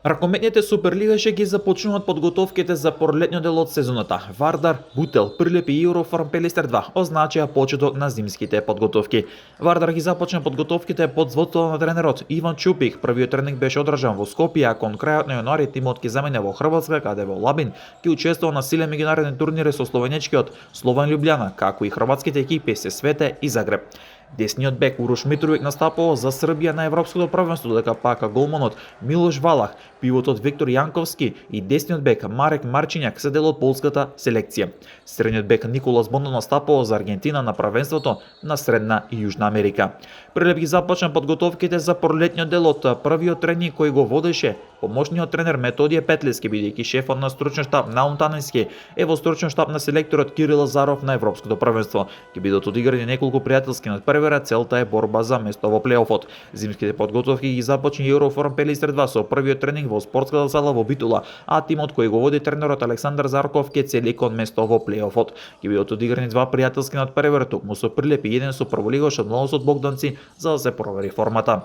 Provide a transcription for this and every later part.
Ракометните Суперлигаше ги започнуваат подготовките за пролетниот дел од сезоната. Вардар, Бутел, Прилеп и Eurofarm Пелистер 2 означаа почеток на зимските подготовки. Вардар ги започна подготовките под водството на тренерот Иван Чупик. Првиот тренинг беше одржан во Скопје, а кон крајот на јануари тимот ќе замине во Хрватска, каде во Лабин ќе учествува на силен меѓународен турнир со словенечкиот Слован Љубљана, како и хрватските екипи Свете и Загреб. Десниот бек Урош Митровиќ настапува за Србија на европското првенство, додека пака голманот Милош Валах, пивотот Виктор Јанковски и десниот бек Марек Марчињак се дел од полската селекција. Средниот бек Николас Бондо настапува за Аргентина на првенството на Средна и Јужна Америка. Прилеп ги започна подготовките за пролетниот дел од првиот тренинг кој го водеше помошниот тренер Методије Петлевски, бидејќи шефот на стручен штаб Наум Таневски е во стручен штаб на селекторот Кирил Лазаров на европското првенство. Ќе бидат одиграни неколку пријателски надпревара, целта е борба за место во плейофот. Зимските подготовки ги започна Eurofarm Пелистер 2 со првиот тренинг во спортската зала во Битула, а тимот кој го води тренерот Александар Зарков ќе цели кон место во плейофот. Ќе бидат одиграни два пријателски надпревари, токму со Прилеп и еден со прволигаш од Младост Богданци, за да се провери формата.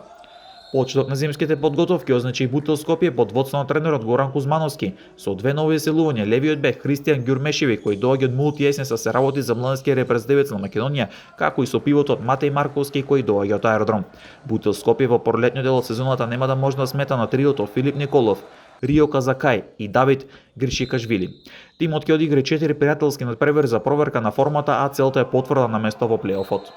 Почеток на зимските подготовки означи и Бутел Скопје под водство на тренерот Горан Кузмановски, со две нови заселувања, левиот бек Христијан Ѓурмешеви, кој доаѓа од Мултиесенса се работи за младински репрезентативец на Македонија, како и со пивотот Матеј Марковски, кој доаѓа од Аеродром. Бутел Скопје во пролетниот дел од сезоната нема да може да смета на триото Филип Николов, Рио Казакај и Давид Гришикашвили. Тимот ќе одигра 4 пријателски надпревари за проверка на формата, а целта е потврда на место во плейофот.